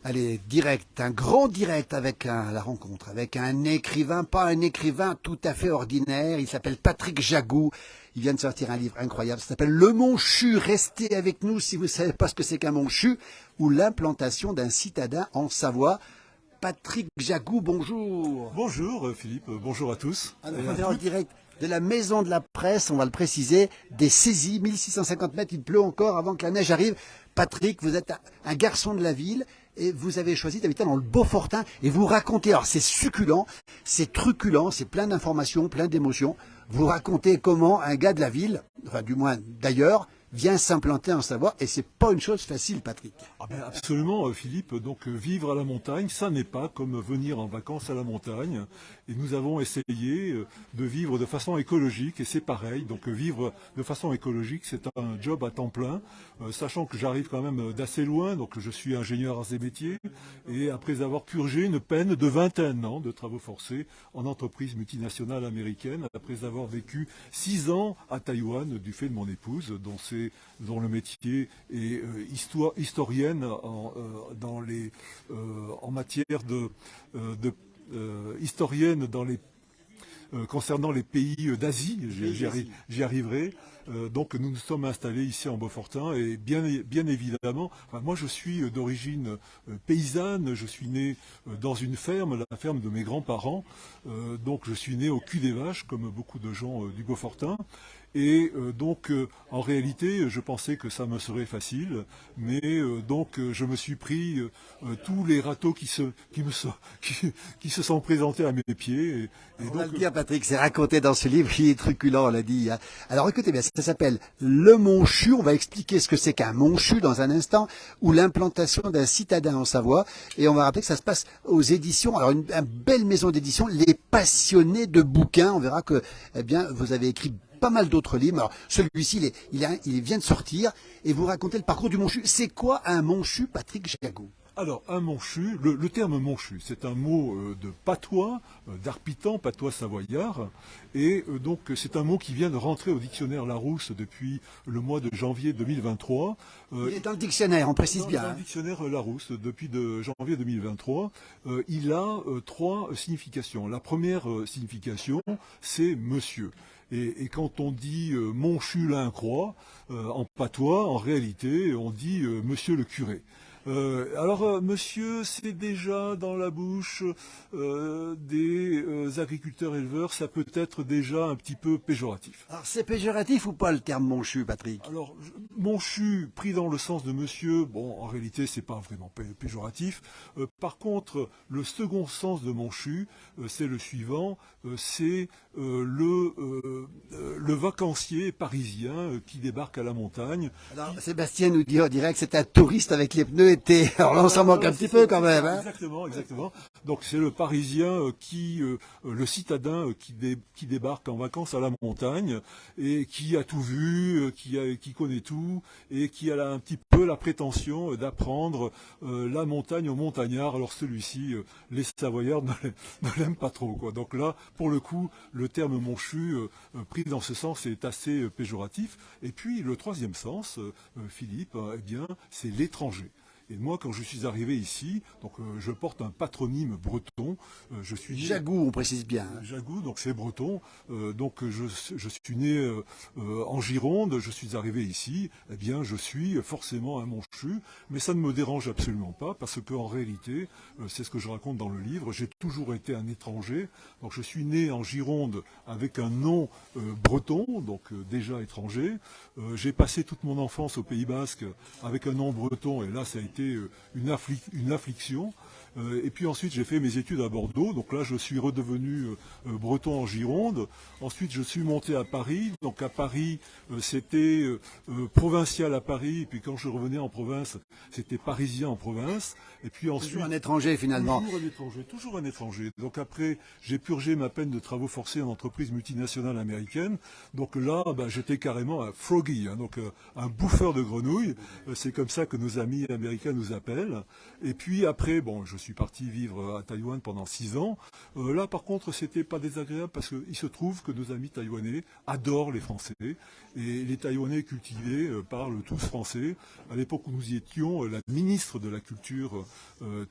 Allez, direct, un grand direct avec la rencontre, avec un écrivain, pas un écrivain tout à fait ordinaire, il s'appelle Patrick Jagou, il vient de sortir un livre incroyable, ça s'appelle Le Monchu, restez avec nous si vous ne savez pas ce que c'est qu'un Monchu, ou l'implantation d'un citadin en Savoie. Patrick Jagou, bonjour. Bonjour Philippe, bonjour à tous. Alors, on est en direct de la maison de la presse, on va le préciser, des saisies, 1650 mètres, il pleut encore avant que la neige arrive. Patrick, vous êtes un garçon de la ville et vous avez choisi d'habiter dans le Beaufortin et vous racontez, alors c'est succulent, c'est truculent, c'est plein d'informations, plein d'émotions. Vous racontez comment un gars de la ville, enfin du moins d'ailleurs, vient s'implanter en Savoie et c'est pas une chose facile, Patrick. Ah ben absolument Philippe, donc vivre à la montagne, ça n'est pas comme venir en vacances à la montagne. Et nous avons essayé de vivre de façon écologique et c'est pareil. Donc vivre de façon écologique, c'est un job à temps plein, sachant que j'arrive quand même d'assez loin, donc je suis ingénieur arts et métiers. Et après avoir purgé une peine de 21 ans de travaux forcés en entreprise multinationale américaine, après avoir vécu 6 ans à Taïwan du fait de mon épouse, dont le métier est historienne en matière historienne concernant les pays d'Asie, j'y arriverai. Donc nous nous sommes installés ici en Beaufortin et bien évidemment, enfin, moi je suis d'origine paysanne, je suis né dans une ferme, la ferme de mes grands-parents, donc je suis né au cul des vaches comme beaucoup de gens du Beaufortin. Et donc, en réalité, je pensais que ça me serait facile, mais donc je me suis pris tous les râteaux qui se sont présentés à mes pieds. On va le dire, Patrick, c'est raconté dans ce livre, il est truculent, on l'a dit. Hein. Alors écoutez bien, ça s'appelle Le Monchu, on va expliquer ce que c'est qu'un Monchu dans un instant, ou l'implantation d'un citadin en Savoie, et on va rappeler que ça se passe aux éditions, alors une belle maison d'édition, Les Passionnés de bouquins, on verra que, eh bien, vous avez écrit pas mal d'autres livres. Alors, celui-ci, il vient de sortir et vous racontez le parcours du Monchu. C'est quoi un Monchu, Patrick Jagou? Alors, un monchu, le terme monchu, c'est un mot de patois, d'arpitan, patois savoyard, et donc c'est un mot qui vient de rentrer au dictionnaire Larousse depuis le mois de janvier 2023. Il est dans le dictionnaire, on précise bien. Dans le dictionnaire Larousse, depuis de janvier 2023, il a trois significations. La première signification, c'est monsieur. Et quand on dit Monchu Lincroix, en patois, en réalité, on dit monsieur le curé. Alors, monsieur, c'est déjà dans la bouche des agriculteurs éleveurs, ça peut être déjà un petit peu péjoratif. Alors, c'est péjoratif ou pas le terme Monchu, Patrick? Alors, Monchu, pris dans le sens de monsieur, bon, en réalité, c'est pas vraiment péjoratif. Par contre, le second sens de Monchu, c'est le suivant, c'est le vacancier parisien qui débarque à la montagne. Alors, Sébastien nous dit en direct, c'est un touriste avec les pneus été. Alors là, on s'en manque un petit peu quand même. Hein. Exactement. Donc c'est le Parisien le citadin qui débarque en vacances à la montagne et qui a tout vu, qui connaît tout et qui a un petit peu la prétention d'apprendre la montagne aux montagnards. Alors celui-ci, les Savoyards ne l'aiment pas trop, quoi. Donc là, pour le coup, le terme monchu pris dans ce sens est assez péjoratif. Et puis le troisième sens, Philippe, eh bien, c'est l'étranger. Et moi, quand je suis arrivé ici, donc je porte un patronyme breton. Je suis Jagou, on précise bien. Hein. Jagou, donc c'est breton. Donc je suis né en Gironde. Je suis arrivé ici. Eh bien, je suis forcément un Monchu, mais ça ne me dérange absolument pas parce qu'en réalité, c'est ce que je raconte dans le livre. J'ai toujours été un étranger. Donc je suis né en Gironde avec un nom breton, donc déjà étranger. J'ai passé toute mon enfance au Pays Basque avec un nom breton, et là, ça a été une affliction. Et puis ensuite, j'ai fait mes études à Bordeaux. Donc là, je suis redevenu breton en Gironde. Ensuite, je suis monté à Paris. Donc à Paris, c'était provincial à Paris. Et puis quand je revenais en province, c'était parisien en province. Et puis ensuite, toujours un étranger finalement. Toujours un étranger. Donc après, j'ai purgé ma peine de travaux forcés en entreprise multinationale américaine. Donc là, j'étais carrément un froggy, hein, donc un bouffeur de grenouilles. C'est comme ça que nos amis américains quelqu'un nous appelle. Et puis après, bon, je suis parti vivre à Taïwan pendant 6 ans. Là, par contre, c'était pas désagréable parce qu'il se trouve que nos amis taïwanais adorent les Français. Et les Taïwanais cultivés parlent tous français. À l'époque où nous y étions, la ministre de la Culture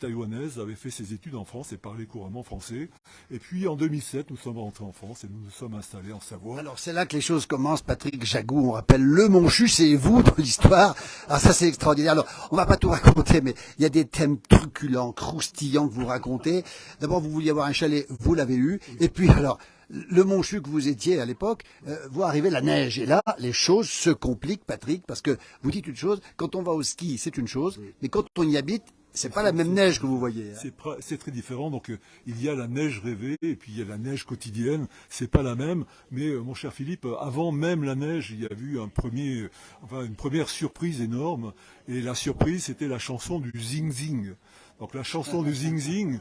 taïwanaise avait fait ses études en France et parlait couramment français. Et puis en 2007, nous sommes rentrés en France et nous nous sommes installés en Savoie. Alors c'est là que les choses commencent, Patrick Jagou, on rappelle le Monchu, c'est vous dans l'histoire. Alors ça c'est extraordinaire. Alors on va pas tout raconter, mais il y a des thèmes truculents, croustillants que vous racontez. D'abord vous vouliez avoir un chalet, vous l'avez eu. Et puis alors, le Monchu que vous étiez à l'époque, voit arriver la neige. Et là, les choses se compliquent, Patrick, parce que vous dites une chose, quand on va au ski, c'est une chose, mais quand on y habite, c'est pas la même neige que vous voyez. Hein. C'est très différent. Donc il y a la neige rêvée et puis il y a la neige quotidienne. C'est pas la même. Mais mon cher Philippe, avant même la neige, il y a eu une première surprise énorme. Et la surprise, c'était la chanson du Zing Zing. Donc la chanson du Zing Zing,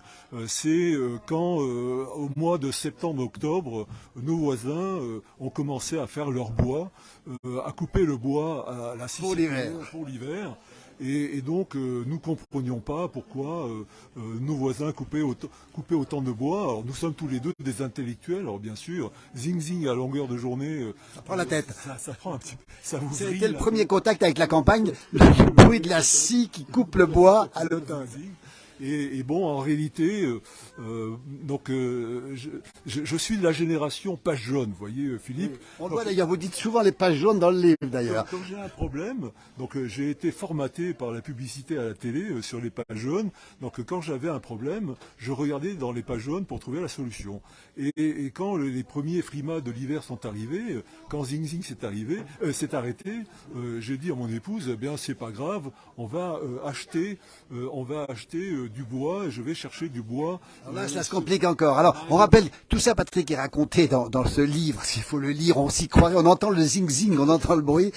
c'est quand au mois de septembre-octobre, nos voisins ont commencé à faire leur bois, à couper le bois à la scie pour l'hiver. Et donc, nous comprenions pas pourquoi nos voisins coupaient autant de bois. Alors, nous sommes tous les deux des intellectuels. Alors, bien sûr, zing zing à longueur de journée. Ça prend la tête. Ça prend un petit peu. Ça vous vrille. C'était le premier contact avec la campagne, le bruit de la scie qui coupe le bois à l'automne. Et bon, en réalité, je suis de la génération page jaune, vous voyez, Philippe. Oui. On voit d'ailleurs, vous dites souvent les pages jaunes dans le livre d'ailleurs. Quand j'ai un problème, j'ai été formaté par la publicité à la télé sur les pages jaunes. Donc quand j'avais un problème, je regardais dans les pages jaunes pour trouver la solution. Et quand les premiers frimas de l'hiver sont arrivés, quand Zing Zing s'est arrêté, j'ai dit à mon épouse, eh bien c'est pas grave, on va acheter du bois, je vais chercher du bois. Là, ça se complique encore. Alors, on rappelle, tout ça, Patrick, est raconté dans ce livre. S'il faut le lire, on s'y croirait, on entend le zing-zing, on entend le bruit.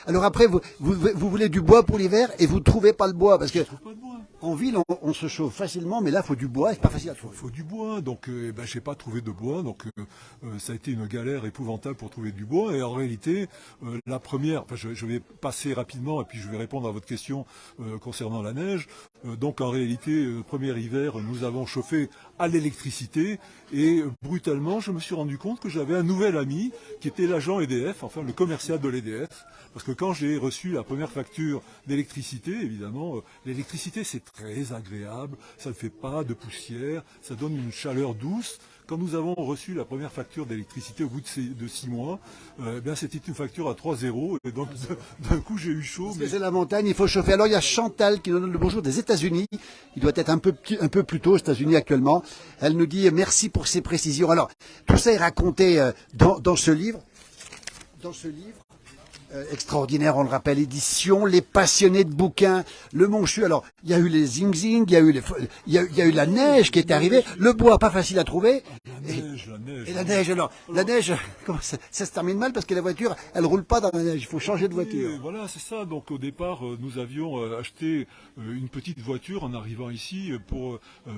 Alors après, vous voulez du bois pour l'hiver et vous ne trouvez pas le bois, parce que en ville, on se chauffe facilement, mais là, il faut du bois, c'est pas facile à trouver. Il faut du bois, donc j'ai pas trouvé de bois, donc ça a été une galère épouvantable pour trouver du bois. Et en réalité, la première, je vais passer rapidement et puis je vais répondre à votre question concernant la neige. Donc en réalité, le premier hiver, nous avons chauffé à l'électricité et brutalement, je me suis rendu compte que j'avais un nouvel ami qui était l'agent EDF, enfin le commercial de l'EDF, parce que quand j'ai reçu la première facture d'électricité, évidemment, l'électricité c'est très agréable, ça ne fait pas de poussière, ça donne une chaleur douce. Quand nous avons reçu la première facture d'électricité au bout de 6 mois, c'était une facture à 3 €. Et donc, d'un coup, j'ai eu chaud. Parce que c'est la montagne, il faut chauffer. Alors, il y a Chantal qui nous donne le bonjour des États-Unis. Il doit être un peu plus tôt aux États-Unis actuellement. Elle nous dit merci pour ces précisions. Alors, tout ça est raconté dans ce livre. Dans ce livre. Extraordinaire, on le rappelle, édition, les passionnés de bouquins, le Monchu. Alors, il y a eu les zing-zing, il y a eu la neige qui est arrivée, le bois pas facile à trouver. La neige. Et la neige, alors, la neige, comment ça se termine mal parce que la voiture, elle roule pas dans la neige, il faut changer de voiture. Oui, voilà, c'est ça. Donc au départ, nous avions acheté une petite voiture en arrivant ici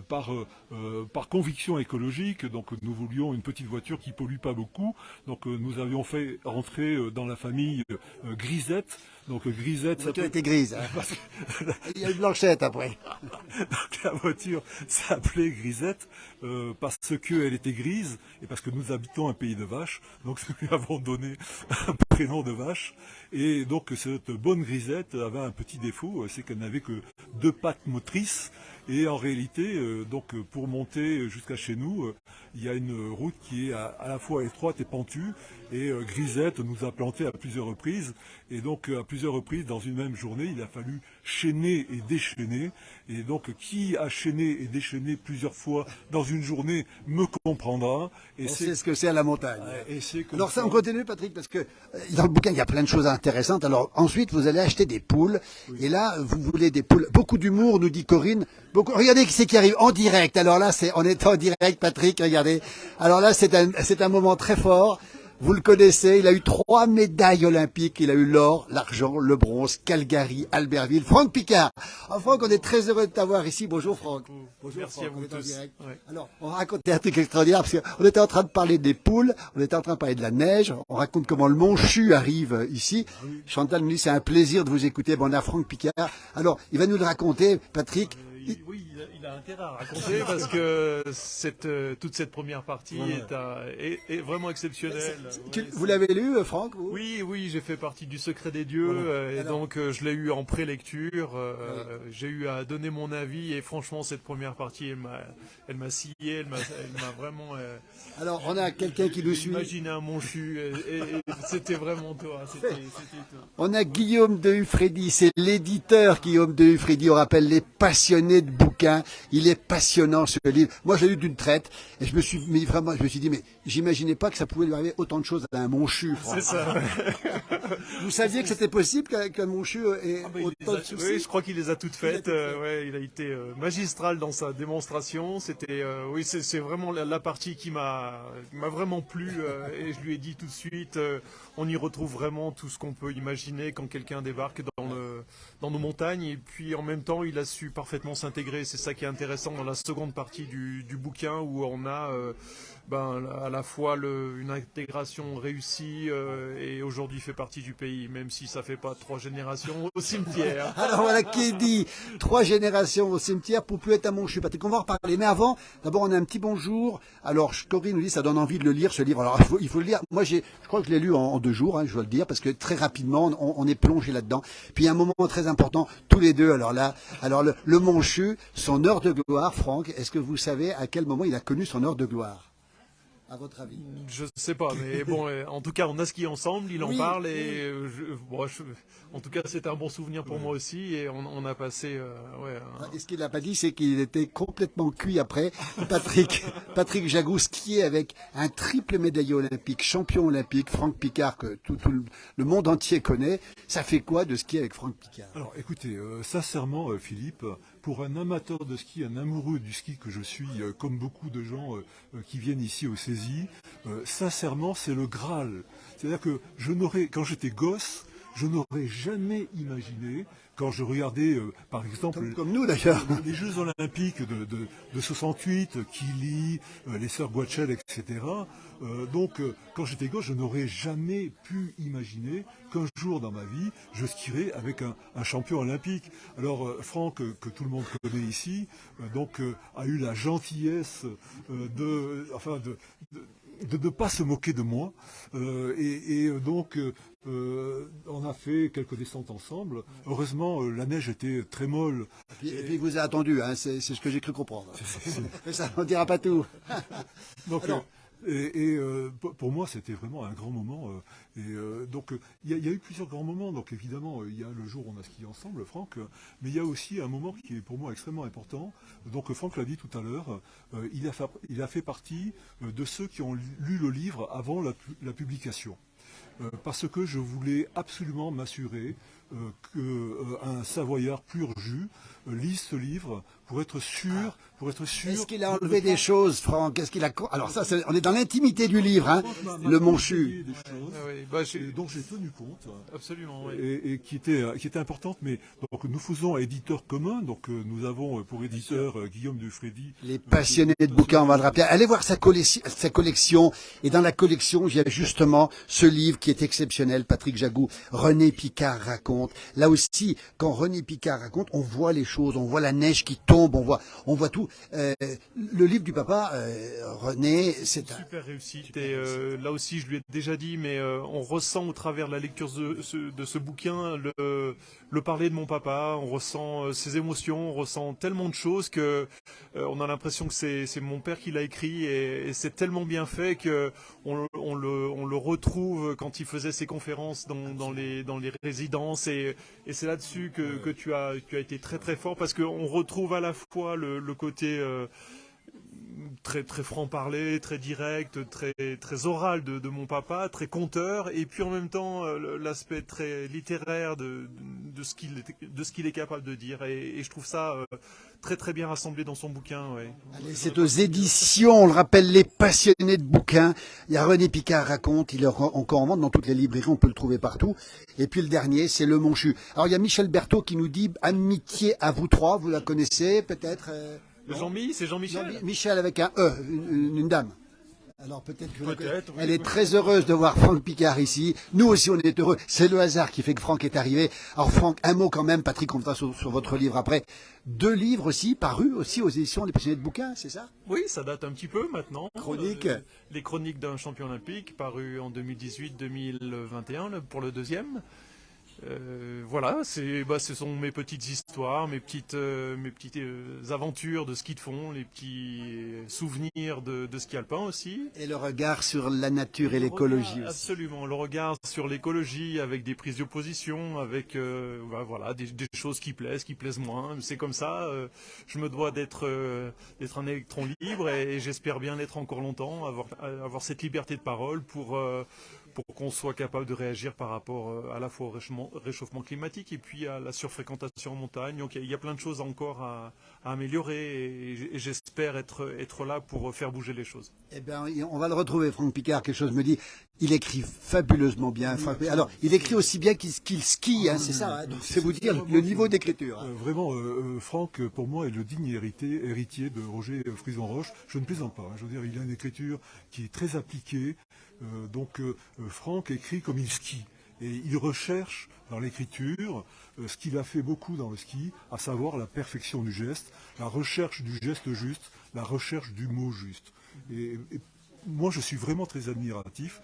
par conviction écologique. Donc nous voulions une petite voiture qui pollue pas beaucoup. Donc nous avions fait rentrer dans la famille Grisette. Donc Grisette, la voiture était grise. Hein. Il y a une blanchette après. Donc la voiture s'appelait Grisette parce qu'elle était grise et parce que nous habitons un pays de vaches. Donc nous lui avons donné un prénom de vache. Et donc cette bonne Grisette avait un petit défaut, c'est qu'elle n'avait que 2 pattes motrices. Et en réalité, pour monter jusqu'à chez nous, il y a une route qui est à la fois étroite et pentue. Et Grisette nous a plantés à plusieurs reprises. Et donc à plusieurs reprises, dans une même journée, il a fallu chaîner et déchaîner. Et donc qui a chaîné et déchaîné plusieurs fois dans une journée me comprendra. Et c'est ce que c'est à la montagne. Alors ça, on continue, Patrick, parce que dans le bouquin, il y a plein de choses intéressantes. Alors ensuite, vous allez acheter des poules. Oui. Et là, vous voulez des poules. Beaucoup d'humour, nous dit Corinne. Regardez qui c'est qui arrive en direct. Alors là, on est en direct, Patrick, regardez. Alors là, c'est un moment très fort. Vous le connaissez, il a eu 3 médailles olympiques. Il a eu l'or, l'argent, le bronze, Calgary, Albertville. Franck Piccard. Ah, Franck, on est très heureux de t'avoir ici. Bonjour Franck. Bonjour, merci Franck, à vous tous. Ouais. Alors, on racontait un truc extraordinaire parce qu'on était en train de parler des poules, on était en train de parler de la neige, on raconte comment le mont Chu arrive ici. Chantal nous dit c'est un plaisir de vous écouter. Bon, on a Franck Piccard. Alors, il va nous le raconter, Patrick. Oui, il a intérêt à raconter parce que toute cette première partie est vraiment exceptionnelle. Vous l'avez lu, Franck, vous? Oui, j'ai fait partie du Secret des Dieux et donc je l'ai eu en prélecture. J'ai eu à donner mon avis et franchement cette première partie, elle m'a scié, elle m'a vraiment. Alors, on a quelqu'un qui nous suit. Imaginez un Monchu et c'était vraiment toi. C'était toi. On a Guillaume de Hufredi, c'est l'éditeur Guillaume de Hufredi, on rappelle les passionnés de bouquins. Il est passionnant ce livre. Moi, je l'ai lu d'une traite et je me suis dit, mais j'imaginais pas que ça pouvait lui arriver autant de choses à un Monchu. C'est ça. Vous saviez que c'était possible qu'un Monchu ait autant de soucis? Oui, je crois qu'il les a toutes faites. Il a été magistral dans sa démonstration. C'était, c'est vraiment la partie qui m'a vraiment plu et je lui ai dit tout de suite, on y retrouve vraiment tout ce qu'on peut imaginer quand quelqu'un débarque dans nos montagnes. Et puis en même temps, il a su parfaitement s'intégrer. C'est ça qui est intéressant dans la seconde partie du bouquin où on a à la fois une intégration réussie et aujourd'hui fait partie du pays, même si ça fait pas 3 générations au cimetière. Alors voilà qui dit 3 générations au cimetière pour plus être un Monchu. Patrick, on va en reparler. Mais avant, d'abord on a un petit bonjour. Alors Corinne nous dit ça donne envie de le lire ce livre. Alors il faut le lire. Moi je crois que je l'ai lu en 2 jours, je dois le dire, parce que très rapidement on est plongé là-dedans. Puis il y a un moment très important, tous les deux. Alors là, le Monchu, son heure de gloire, Franck. Est-ce que vous savez à quel moment il a connu son heure de gloire? À votre avis? Je sais pas, mais bon, en tout cas, on a skié ensemble, il en parle, et en tout cas, c'était un bon souvenir pour moi aussi, et on a passé, Et ce qu'il n'a pas dit, c'est qu'il était complètement cuit après. Patrick Jagou skiait avec un triple médaillé olympique, champion olympique, Franck Piccard, que tout le monde entier connaît. Ça fait quoi de skier avec Franck Piccard? Alors écoutez, sincèrement Philippe, pour un amateur de ski, un amoureux du ski que je suis, comme beaucoup de gens qui viennent ici au Cési, sincèrement c'est le Graal. C'est-à-dire que quand j'étais gosse, je n'aurais jamais imaginé, quand je regardais, par exemple, comme nous d'ailleurs, les Jeux Olympiques de 68, Kili, les sœurs Guachel, etc. Quand j'étais gosse, je n'aurais jamais pu imaginer qu'un jour dans ma vie, je skierais avec un champion olympique. Alors, Franck, que tout le monde connaît ici, a eu la gentillesse de ne pas se moquer de moi. On a fait quelques descentes ensemble. Heureusement, la neige était très molle. Et puis il vous a attendu, c'est ce que j'ai cru comprendre. Mais ça, on ne dira pas tout. Pour moi, c'était vraiment un grand moment. Il y a eu plusieurs grands moments. Donc, évidemment, il y a le jour où on a skié ensemble, Franck. Mais il y a aussi un moment qui est pour moi extrêmement important. Donc, Franck l'a dit tout à l'heure. Il a fait partie de ceux qui ont lu le livre avant la publication. Parce que je voulais absolument m'assurer qu'un Savoyard pur jus lise ce livre pour être sûr. Est-ce qu'il a enlevé des choses, Franck? Alors ça, on est dans l'intimité du livre, le Monchu. Donc j'ai tenu compte. Absolument, oui. Et qui était importante. Mais donc nous faisons éditeur commun. Donc nous avons pour éditeur Guillaume de Hufredi. Les passionnés de bouquins, on va le rappeler. Allez voir sa collection. Et dans la collection, il y a justement ce livre qui est exceptionnel. Patrick Jagou, René Piccard raconte. Là aussi, quand René Piccard raconte, on voit les choses, on voit la neige qui tombe, on voit tout. Le livre du papa, René, c'est super réussite. Et là aussi, je lui ai déjà dit, mais on ressent au travers de la lecture de ce bouquin le parler de mon papa. On ressent ses émotions, on ressent tellement de choses que on a l'impression que c'est mon père qui l'a écrit et c'est tellement bien fait que on le retrouve quand il faisait ses conférences dans les résidences et c'est là-dessus que tu as été très très fort parce qu'on retrouve à la fois le côté très très franc-parler, très direct, très oral de mon papa, très conteur, et puis en même temps l'aspect très littéraire de ce qu'il est capable de dire. Et je trouve ça très très bien rassemblé dans son bouquin. Ouais. Allez, c'est aux éditions, on le rappelle, Les Passionnés de bouquins. Il y a René Picard raconte, il est encore en vente dans toutes les librairies, on peut le trouver partout. Et puis le dernier, c'est Le Monchu. Alors il y a Michel Berthaud qui nous dit « Amitié à vous trois », vous la connaissez peut-être Jean-Mi, c'est Jean-Michel. Michel avec un E, une dame. Alors peut-être que Peut-être, oui. elle est très heureuse de voir Franck Picard ici. Nous aussi, on est heureux. C'est le hasard qui fait que Franck est arrivé. Alors Franck, un mot quand même, Patrick, on va sur votre livre après. 2 livres aussi, parus aussi aux éditions Les Passionnés de bouquins, c'est ça? Oui, ça date un petit peu maintenant. Chronique. Les chroniques d'un champion olympique, paru en 2018-2021 pour le deuxième. Voilà, ce sont mes petites histoires, mes petites aventures de ski de fond, les petits souvenirs de ski alpin aussi. Et le regard sur la nature et l'écologie aussi. Absolument, le regard sur l'écologie avec des prises de position, avec voilà, des choses qui plaisent moins. C'est comme ça, je me dois d'être un électron libre et j'espère bien l'être encore longtemps, avoir cette liberté de parole pour qu'on soit capable de réagir par rapport à la fois au réchauffement climatique et puis à la surfréquentation en montagne. Donc il y a plein de choses encore à améliorer et j'espère être là pour faire bouger les choses. Eh bien, on va le retrouver, Franck Picard. Quelque chose me dit, il écrit fabuleusement bien. Alors, il écrit aussi bien qu'il skie, hein, c'est ça. Hein, donc, c'est vous dire le niveau d'écriture. Vraiment, Franck, pour moi, est le digne héritier de Roger Frison-Roche. Je ne plaisante pas. Hein. Je veux dire, il a une écriture qui est très appliquée. Franck écrit comme il skie. Et il recherche dans l'écriture ce qu'il a fait beaucoup dans le ski, à savoir la perfection du geste, la recherche du geste juste, la recherche du mot juste. Et moi, je suis vraiment très admiratif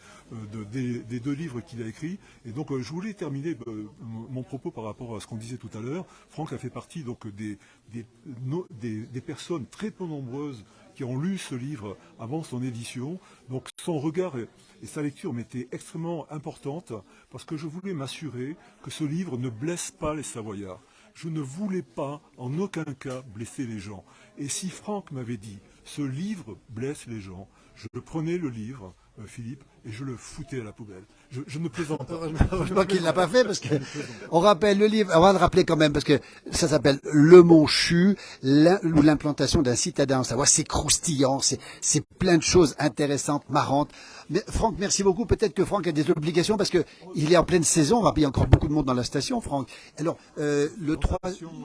des 2 livres qu'il a écrits. Et donc, je voulais terminer mon propos par rapport à ce qu'on disait tout à l'heure. Franck a fait partie donc des personnes très peu nombreuses qui ont lu ce livre avant son édition. Donc son regard et sa lecture m'étaient extrêmement importantes parce que je voulais m'assurer que ce livre ne blesse pas les Savoyards. Je ne voulais pas en aucun cas blesser les gens. Et si Franck m'avait dit « ce livre blesse les gens », je prenais le livre, Philippe, et je le foutais à la poubelle. Je ne plaisante pas. Heureusement qu'il ne l'a pas fait parce que on rappelle le livre, on va le rappeler quand même parce que ça s'appelle Le Monchu, ou l'implantation d'un citadin en Savoie. C'est croustillant, c'est plein de choses intéressantes, marrantes. Mais Franck, merci beaucoup. Peut-être que Franck a des obligations parce que il est en pleine saison. On va payer encore beaucoup de monde dans la station, Franck. Alors, le 3...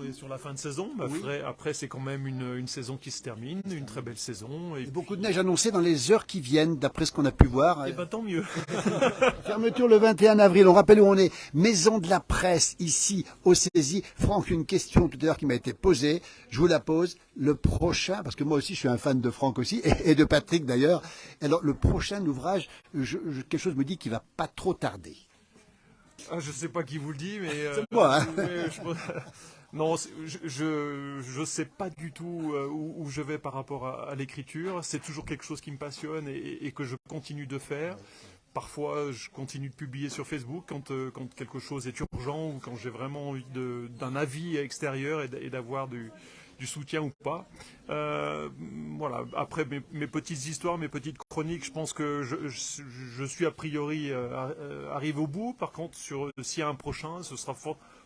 est sur la fin de saison. Oui. Après, c'est quand même une saison qui se termine, une très belle saison. Et beaucoup de neige annoncée dans les heures qui viennent, d'après ce qu'on a pu voir. Eh ben, tant mieux. Fermeture le 21 avril. On rappelle où on est. Maison de la presse, ici, au Saisie. Franck, une question tout à l'heure qui m'a été posée. Je vous la pose. Le prochain, parce que moi aussi je suis un fan de Franck aussi, et de Patrick d'ailleurs. Alors, le prochain ouvrage, quelque chose me dit qu'il va pas trop tarder. Ah, je sais pas qui vous le dit, mais... c'est moi, hein. Non, je sais pas du tout où je vais par rapport à l'écriture. C'est toujours quelque chose qui me passionne et que je continue de faire. Parfois, je continue de publier sur Facebook quand quelque chose est urgent ou quand j'ai vraiment envie d'un avis extérieur et d'avoir du soutien ou pas. Voilà. Après mes petites histoires, mes petites chroniques, je pense que je suis a priori arrivé au bout. Par contre, s'il y a un prochain, ce sera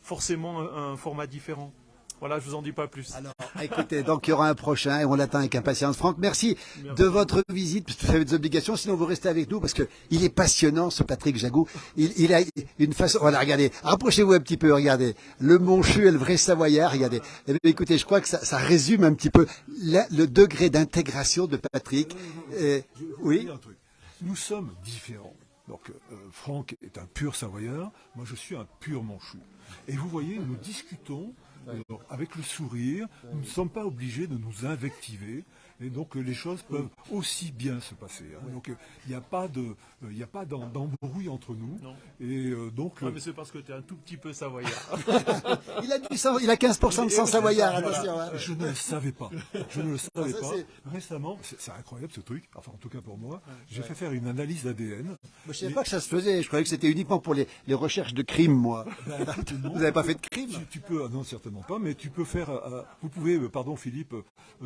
forcément un format différent. Voilà, je vous en dis pas plus. Alors, écoutez, donc il y aura un prochain et on l'attend avec impatience. Franck, merci de votre visite, parce que vous avez des obligations, sinon vous restez avec nous parce que il est passionnant, ce Patrick Jagoux. Il a une façon, voilà, regardez, rapprochez-vous un petit peu, regardez, le Monchu et le vrai Savoyard, regardez. Eh bien, écoutez, je crois que ça résume un petit peu le degré d'intégration de Patrick. Oui. Nous sommes différents. Donc, Franck est un pur Savoyard, moi je suis un pur Monchu. Et vous voyez, nous discutons avec le sourire, nous ne sommes pas obligés de nous invectiver, et donc les choses peuvent aussi bien se passer. Hein. Donc il n'y a pas d'embrouille entre nous. Non. Et donc. Non, mais c'est parce que tu es un tout petit peu Savoyard. il a 15% de sang Savoyard, attention. Hein. Je ne le savais pas. Récemment, c'est incroyable ce truc. Enfin, en tout cas pour moi, j'ai fait faire une analyse d'ADN. Je ne savais pas que ça se faisait. Je croyais que c'était uniquement pour les recherches de crimes, moi. Vous n'avez pas fait de crime? Tu peux, non, certainement certainement pas, mais tu peux faire, vous pouvez, pardon Philippe,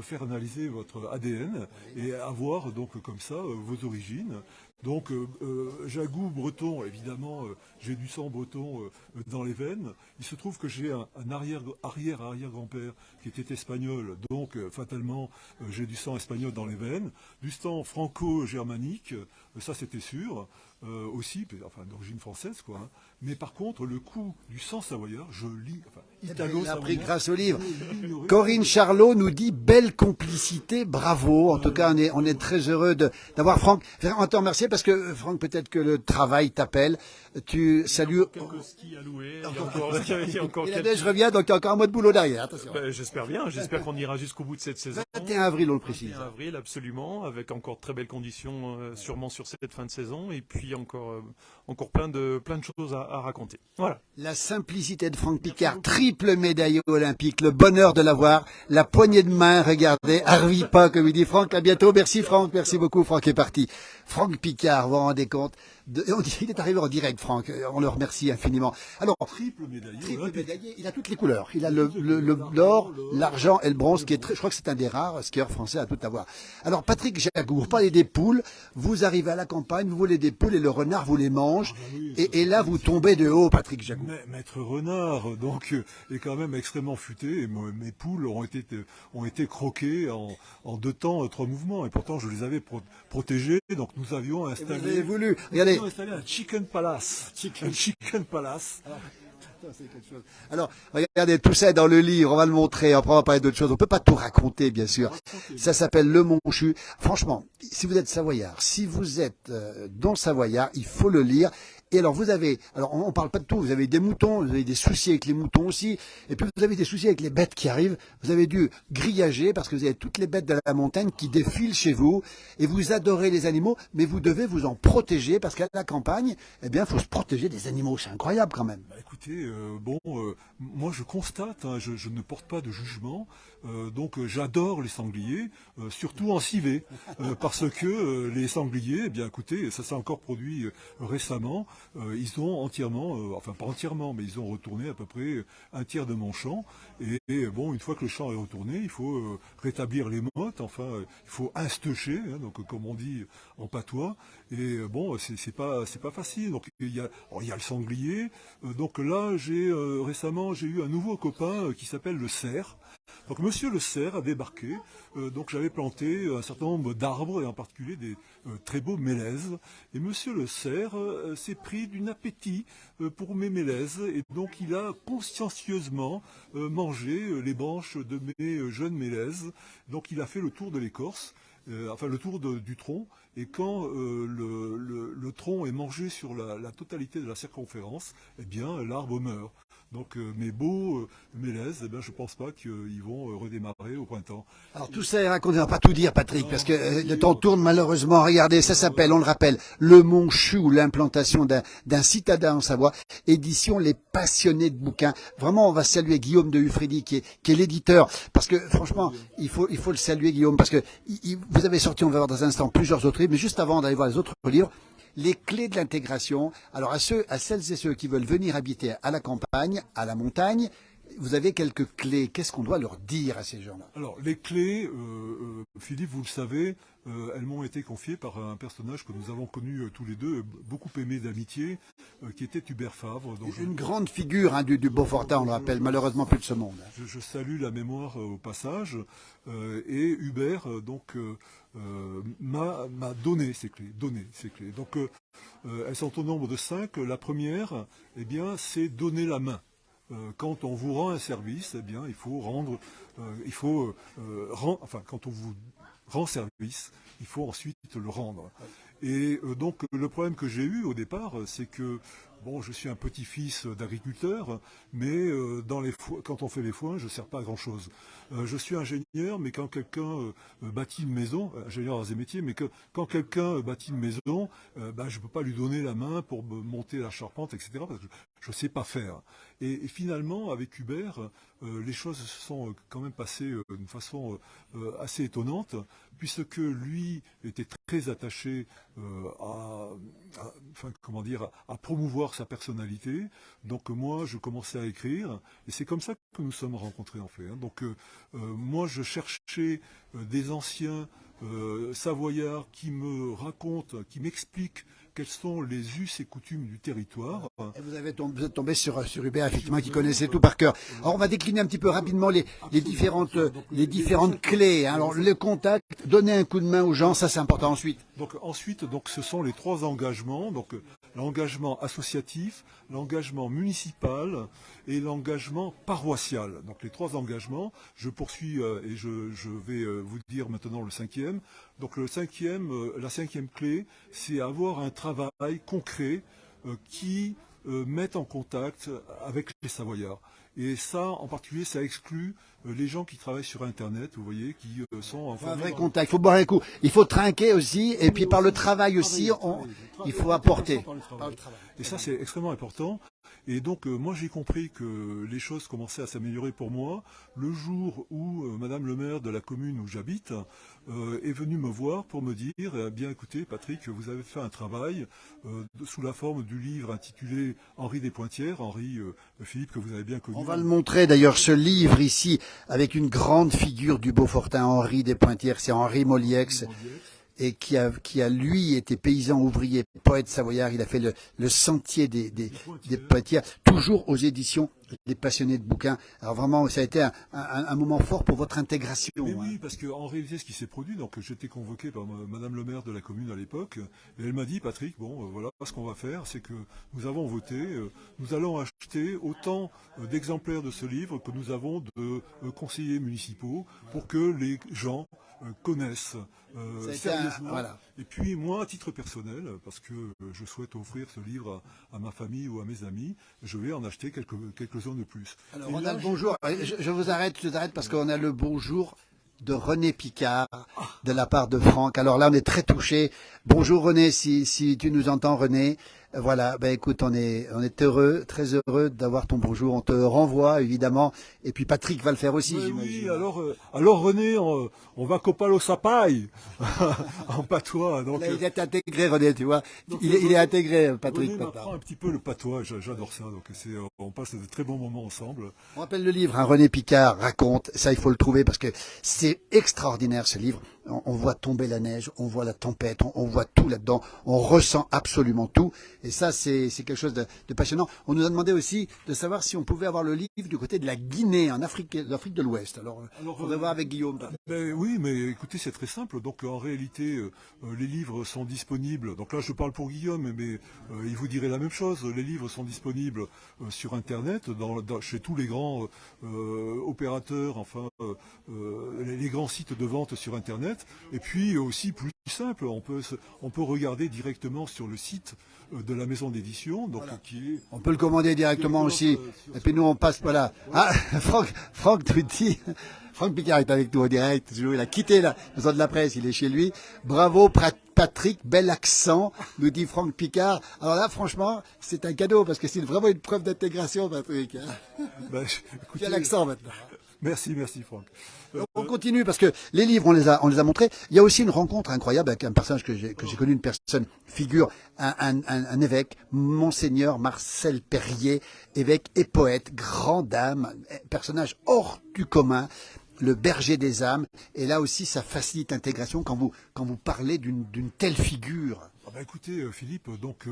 faire analyser votre ADN et avoir donc comme ça vos origines. Donc Jagou breton, évidemment, j'ai du sang breton dans les veines. Il se trouve que j'ai un arrière-arrière-arrière-grand-père qui était espagnol, donc fatalement j'ai du sang espagnol dans les veines, du sang franco-germanique, ça c'était sûr, aussi, enfin d'origine française quoi. Hein. Mais par contre, le coup du sang savoyard, je lis, enfin Il a appris grâce au livre. Corinne Charlot nous dit belle complicité, bravo. En tout cas, on est très heureux d'avoir Franck. On te remercier parce que Franck, peut-être que le travail t'appelle. Tu salues. Quelques skis à louer. Il y a encore Et la quelques... neige revient, donc il y a encore un mois de boulot derrière. Attention. Ben, j'espère bien. J'espère qu'on ira jusqu'au bout de cette saison. 21 avril, on le précise. 21 avril, absolument, avec encore de très belles conditions, sûrement sur cette fin de saison, et puis encore plein de choses à raconter. Voilà. La simplicité de Franck Picard, triple médaillé olympique, le bonheur de l'avoir, la poignée de main, regardez, arrive pas, comme il dit Franck, à bientôt. Merci Franck, merci beaucoup, Franck est parti. Franck Picard, vous vous rendez compte, il est arrivé en direct, Franck, on le remercie infiniment. Alors, triple médaillé, il a toutes les couleurs, il a l'or, l'argent et le bronze, qui est je crois que c'est un des rares skieurs français à tout avoir. Alors Patrick Jagou, vous parlez des poules, vous arrivez à la campagne, vous voulez des poules et le renard vous les mange, et là vous tombez de haut, Patrick Jagou. Maître Renard, donc, est quand même extrêmement futé, et mes poules ont été croquées en 2 temps, 3 mouvements, et pourtant je les avais protégées, donc nous avions installé... Vous avez voulu, regardez. Un chicken palace. Un chicken palace. Alors, regardez, tout ça est dans le livre, on va le montrer, après on va parler d'autres choses. On peut pas tout raconter, bien sûr. Ça s'appelle Le Monchu. Franchement, si vous êtes savoyard, si vous êtes dans Savoyard, il faut le lire. Et alors on parle pas de tout, vous avez des moutons, vous avez des soucis avec les moutons aussi, et puis vous avez des soucis avec les bêtes qui arrivent, vous avez dû grillager parce que vous avez toutes les bêtes de la montagne qui défilent chez vous, et vous adorez les animaux, mais vous devez vous en protéger parce qu'à la campagne, eh bien, il faut se protéger des animaux, c'est incroyable quand même. Bah, écoutez, moi je constate, hein, je ne porte pas de jugement, donc j'adore les sangliers, surtout en civet, parce que les sangliers, eh bien écoutez, ça s'est encore produit récemment. Ils ont entièrement, enfin pas entièrement, mais ils ont retourné à peu près un tiers de mon champ. Et bon, une fois que le champ est retourné, il faut rétablir les mottes, enfin, il faut insteucher, hein, donc comme on dit en patois. Et bon, c'est pas facile. Donc il y a le sanglier. Donc là, récemment, j'ai eu un nouveau copain qui s'appelle le cerf. Donc Monsieur le cerf a débarqué, donc j'avais planté un certain nombre d'arbres, et en particulier des très beaux mélèzes. Et Monsieur le cerf s'est pris d'un appétit pour mes mélèzes, et donc il a consciencieusement mangé les branches de mes jeunes mélèzes. Donc il a fait le tour de l'écorce, enfin le tour du tronc, et quand le tronc est mangé sur la totalité de la circonférence, eh bien l'arbre meurt. Donc mes beaux mélèzes, eh bien, je ne pense pas qu'ils vont redémarrer au printemps. Alors tout ça est raconté, on ne va pas tout dire Patrick, parce que le temps tourne malheureusement. Regardez, ça s'appelle, on le rappelle, Le Monchu, ou l'implantation d'un citadin en Savoie, édition Les Passionnés de bouquins. Vraiment, on va saluer Guillaume de Hufredi, qui est l'éditeur, parce que franchement, il faut le saluer Guillaume, parce que vous avez sorti, on va voir dans un instant, plusieurs autres livres, mais juste avant d'aller voir les autres livres, les clés de l'intégration. Alors à celles et ceux qui veulent venir habiter à la campagne, à la montagne, vous avez quelques clés. Qu'est-ce qu'on doit leur dire à ces gens-là? Alors les clés, Philippe, vous le savez, elles m'ont été confiées par un personnage que nous avons connu tous les deux, beaucoup aimé d'amitié, qui était Hubert Favre. Donc une grande figure hein, du Beaufortin, on le rappelle, malheureusement plus de ce monde. Je salue la mémoire au passage, et Hubert m'a donné ces clés. Donc elles sont au nombre de 5. La première, eh bien, c'est donner la main. Quand on vous rend un service, eh bien, il faut quand on vous rend service, il faut ensuite le rendre. Et donc le problème que j'ai eu au départ, c'est que bon, je suis un petit-fils d'agriculteur, mais quand on fait les foins, je ne sers pas à grand-chose. Je suis ingénieur, mais quand quelqu'un bâtit une maison, ingénieur dans des métiers, mais quand quelqu'un bâtit une maison, je ne peux pas lui donner la main pour monter la charpente, etc., parce que je ne sais pas faire. Et finalement, avec Hubert, les choses se sont quand même passées d'une façon assez étonnante, puisque lui était très attaché à promouvoir avoir sa personnalité. Donc moi, je commençais à écrire, et c'est comme ça que nous sommes rencontrés en fait. Hein. Donc moi, je cherchais des anciens savoyards qui me racontent, qui m'expliquent quels sont les us et coutumes du territoire. Et vous êtes tombé sur Hubert, effectivement, qui connaissait tout par cœur. Alors, on va décliner un petit peu rapidement les différentes clés. Hein. Alors, le contact, donner un coup de main aux gens, ça c'est important ensuite. Donc ensuite, ce sont les 3 engagements. Donc l'engagement associatif, l'engagement municipal et l'engagement paroissial. Donc les 3 engagements. Je poursuis et je vais vous dire maintenant le 5e. Donc la 5e clé, c'est avoir un travail concret qui mette en contact avec les Savoyards. Et ça, en particulier, ça exclut les gens qui travaillent sur Internet, vous voyez, qui sont en un vrai contact. Il faut boire un coup. Il faut trinquer aussi, et puis par le travail aussi, il faut apporter. Et ça, c'est extrêmement important. Et donc, moi, j'ai compris que les choses commençaient à s'améliorer pour moi le jour où Madame le maire de la commune où j'habite est venue me voir pour me dire eh bien, écoutez, Patrick, vous avez fait un travail sous la forme du livre intitulé Henri des Pointières, Henri Philippe, que vous avez bien connu. On va le montrer d'ailleurs, ce livre ici, avec une grande figure du Beaufortain, Henri des Pointières, c'est Henri Moliex. Et qui a lui été paysan ouvrier, poète savoyard. Il a fait le sentier des Pointières, toujours aux éditions des passionnés de bouquins. Alors vraiment, ça a été un moment fort pour votre intégration. Mais oui, parce qu'en réalité, ce qui s'est produit, donc j'étais convoqué par Madame le maire de la commune à l'époque, et elle m'a dit, Patrick, bon, voilà, ce qu'on va faire, c'est que nous avons voté, nous allons acheter autant d'exemplaires de ce livre que nous avons de conseillers municipaux pour que les gens connaissent sérieusement. Voilà. Et puis moi, à titre personnel, parce que je souhaite offrir ce livre à ma famille ou à mes amis, je vais en acheter quelques-uns de plus. Alors, on a le bonjour. Je vous arrête parce qu'on a le bonjour de René Picard de la part de Franck. Alors là, on est très touchés. Bonjour René, si tu nous entends, René. Voilà, ben écoute, on est heureux, très heureux d'avoir ton bonjour. On te renvoie évidemment, et puis Patrick va le faire aussi. Oui, alors René, on va copal au sapaille en patois. Donc là, il est intégré, René, tu vois. Il est intégré, Patrick. René m'apprend un petit peu le patois. J'adore ça. Donc on passe de très bons moments ensemble. On rappelle le livre, hein, René Picard raconte. Ça, il faut le trouver parce que c'est extraordinaire ce livre. On voit tomber la neige, on voit la tempête, on voit tout là-dedans, on ressent absolument tout. Et ça, c'est quelque chose de passionnant. On nous a demandé aussi de savoir si on pouvait avoir le livre du côté de la Guinée, en Afrique de l'Ouest. Alors, faudrait voir avec Guillaume. Oui, mais écoutez, c'est très simple. Donc, en réalité, les livres sont disponibles. Donc là, je parle pour Guillaume, mais il vous dirait la même chose. Les livres sont disponibles sur Internet, chez tous les grands opérateurs, enfin, les grands sites de vente sur Internet. Et puis aussi plus simple, on peut regarder directement sur le site de la maison d'édition, donc voilà. On peut le commander directement aussi. Et puis nous on passe, voilà. Ah, Franck te dit, Franck Picard est avec nous en direct. Il a quitté la maison de la presse, il est chez lui. Bravo Patrick, bel accent, nous dit Franck Picard. Alors là, franchement, c'est un cadeau parce que c'est vraiment une preuve d'intégration, Patrick. Ben, tu as l'accent maintenant. Merci Franck. On continue parce que les livres, on les a montrés. Il y a aussi une rencontre incroyable avec un personnage que j'ai connu, une personne, figure, un évêque, Monseigneur Marcel Perrier, évêque et poète, grande dame, personnage hors du commun, le berger des âmes. Et là aussi, ça facilite l'intégration quand vous parlez d'une telle figure. Écoutez, Philippe, donc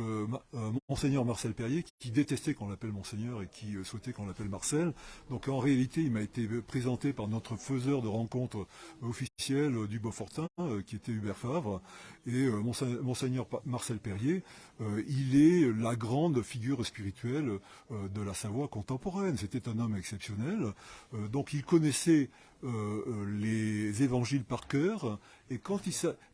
Monseigneur Marcel Perrier, qui détestait qu'on l'appelle Monseigneur et qui souhaitait qu'on l'appelle Marcel. Donc en réalité, il m'a été présenté par notre faiseur de rencontres officielles du Beaufortain, qui était Hubert Favre. Et Monseigneur Marcel Perrier, il est la grande figure spirituelle de la Savoie contemporaine. C'était un homme exceptionnel. Donc il connaissait les évangiles par cœur, et quand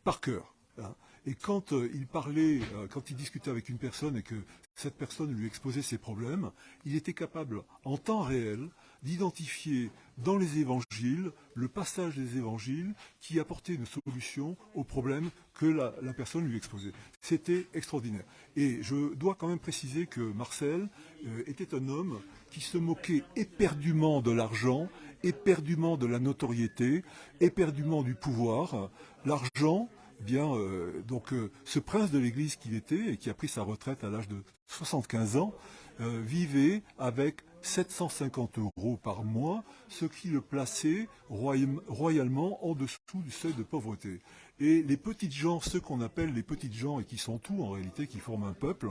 par cœur. Hein. Et quand il parlait, quand il discutait avec une personne et que cette personne lui exposait ses problèmes, il était capable, en temps réel, d'identifier dans les évangiles le passage des évangiles qui apportait une solution aux problèmes que la personne lui exposait. C'était extraordinaire. Et je dois quand même préciser que Marcel était un homme qui se moquait éperdument de l'argent, éperdument de la notoriété, éperdument du pouvoir. L'argent, Eh bien, ce prince de l'Église qu'il était, et qui a pris sa retraite à l'âge de 75 ans, vivait avec 750 € par mois, ce qui le plaçait royalement en dessous du seuil de pauvreté. Et les petites gens, ceux qu'on appelle les petites gens, et qui sont tout en réalité, qui forment un peuple,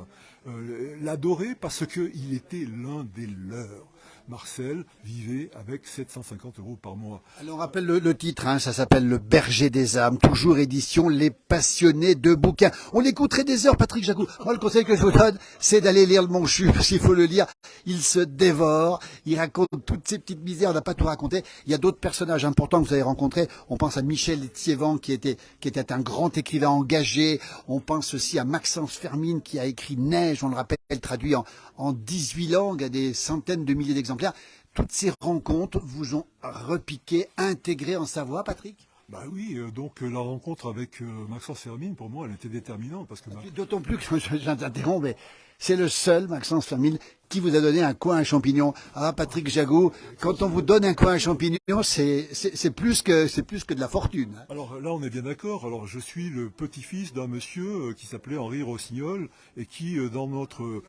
l'adoraient parce qu'il était l'un des leurs. Marcel vivait avec 750 € par mois. Alors on rappelle le titre, hein, ça s'appelle Le Berger des âmes, toujours édition Les Passionnés de bouquins. On l'écouterait des heures, Patrick Jacou. Moi, le conseil que je vous donne, c'est d'aller lire Le Monchu, parce qu'il faut le lire. Il se dévore, il raconte toutes ces petites misères, on n'a pas tout raconté. Il y a d'autres personnages importants que vous avez rencontrés. On pense à Michel Thiévan, qui était un grand écrivain engagé. On pense aussi à Maxence Fermine, qui a écrit Neige, on le rappelle, traduit en 18 langues, à des centaines de milliers d'exemplaires. Toutes ces rencontres vous ont repiqué, intégré en Savoie, Patrick? Bah oui, la rencontre avec Maxence Fermine, pour moi, elle était déterminante. Parce que D'autant plus que, j'interromps, mais c'est le seul, Maxence Fermine, qui vous a donné un coin à champignons. Ah, Patrick Jacou, quand on vous donne un coin à champignons, c'est plus que de la fortune. Hein. Alors là, on est bien d'accord. Alors, je suis le petit-fils d'un monsieur qui s'appelait Henri Rossignol et qui, dans notre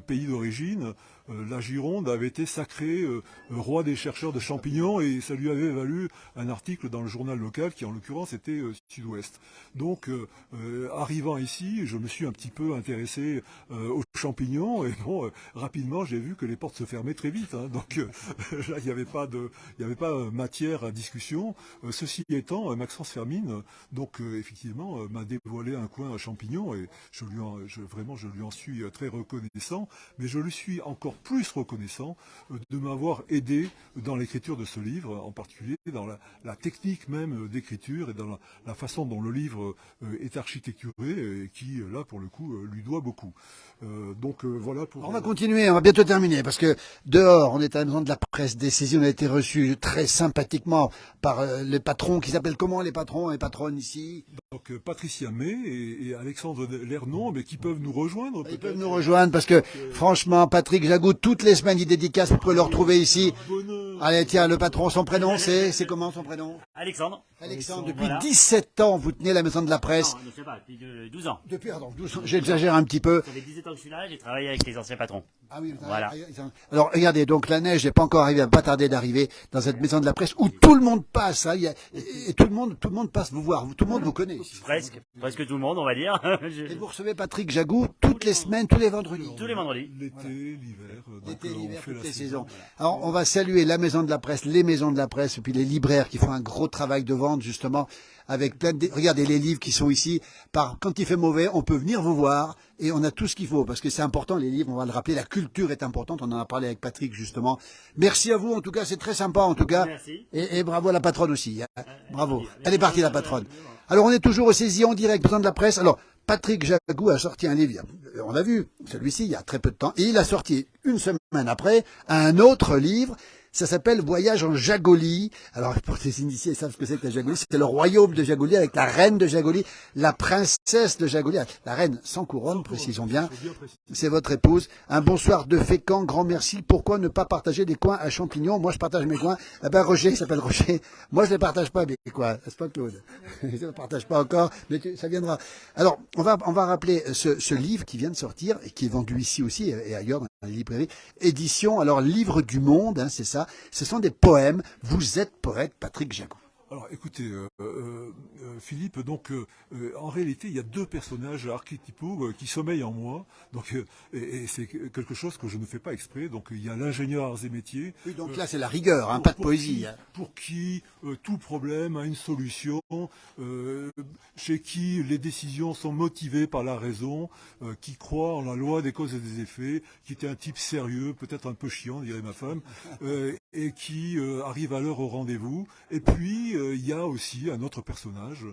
pays d'origine, la Gironde, avait été sacré roi des chercheurs de champignons, et ça lui avait valu un article dans le journal local qui, en l'occurrence, était Sud-Ouest. Donc, arrivant ici, je me suis un petit peu intéressé aux champignons, et bon, rapidement, j'ai vu que les portes se fermaient très vite. Hein. Donc là, il n'y avait pas matière à discussion. Ceci étant, Maxence Fermine, effectivement, m'a dévoilé un coin à champignons, et je lui en suis très reconnaissant. Mais je lui suis encore plus reconnaissant de m'avoir aidé dans l'écriture de ce livre, en particulier dans la technique même d'écriture et dans la façon dont le livre est architecturé, et qui, là, pour le coup, lui doit beaucoup. Voilà pour... On va continuer, on va bientôt terminer, parce que dehors, on est à la maison de la presse des saisies, on a été reçus très sympathiquement par les patrons, qui s'appellent comment les patrons et patronnes ici? Donc Patricia May et Alexandre Lernon, mais qui peuvent nous rejoindre. Ils peuvent nous rejoindre, parce que franchement, Patrick Jacou, toutes les semaines, il dédicace, vous pouvez le retrouver ici. Allez, tiens, le patron, son prénom, c'est comment son prénom? Alexandre. Alexandre, depuis 17 ans, vous tenez la maison de la presse. Non, je ne sais pas, depuis 12 ans. Depuis, pardon, 12 ans, j'exagère un petit peu. Ça fait 17 ans que je suis là, j'ai travaillé avec les anciens patrons. Ah oui, voilà. Alors, regardez, donc la neige n'est pas encore arrivée, elle va pas tarder d'arriver dans cette maison de la presse où tout le monde passe, hein, et tout le monde passe vous voir, tout le monde vous connaît ici. Presque tout le monde, on va dire. Et vous recevez Patrick Jacou toutes les semaines, tous les vendredis. Tous les vendredis. L'été, l'hiver. L'été, l'hiver, toutes les saisons. Voilà. Alors, on va saluer la maison de la presse, les maisons de la presse, et puis les libraires qui font un gros travail de vente, justement, avec plein de... Regardez les livres qui sont ici. Quand il fait mauvais, on peut venir vous voir, et on a tout ce qu'il faut, parce que c'est important, les livres, on va le rappeler, la culture est importante, on en a parlé avec Patrick, justement. Merci à vous, en tout cas, c'est très sympa, en tout cas. Merci. Et bravo à la patronne aussi. Hein. Bravo. Elle est partie, la patronne. Alors, on est toujours au saisie en direct, maison de la presse. Alors, Patrick Jacou a sorti un livre, on a vu, celui-ci, il y a très peu de temps, et il a sorti une semaine après un autre livre. Ça s'appelle Voyage en Jagolie. Alors, pour les initiés, ils savent ce que c'est que la Jagolie. C'est le royaume de Jagolie avec la reine de Jagolie, la princesse de Jagolie. La reine sans couronne, précisons bien. C'est votre épouse. Un bonsoir de Fécamp, grand merci. Pourquoi ne pas partager des coins à champignons? Moi, je partage mes coins. Eh ben, Roger, il s'appelle Roger. Moi, je ne les partage pas, mes coins. C'est pas Claude. Je ne les partage pas encore, mais ça viendra. Alors, on va rappeler ce livre qui vient de sortir et qui est vendu ici aussi et ailleurs dans les librairies. Édition, alors, Livre du Monde, hein, c'est ça. Ce sont des poèmes. Vous êtes poète, Patrick Jacou. Alors écoutez, Philippe, en réalité, il y a deux personnages archétypaux qui sommeillent en moi, et c'est quelque chose que je ne fais pas exprès. Donc il y a l'ingénieur arts et métiers. Oui, donc là c'est la rigueur, hein, pas de poésie. Pour qui tout problème a une solution, chez qui les décisions sont motivées par la raison, qui croit en la loi des causes et des effets, qui était un type sérieux, peut-être un peu chiant, dirait ma femme, et qui arrive à l'heure au rendez-vous. Et puis il y a aussi un autre personnage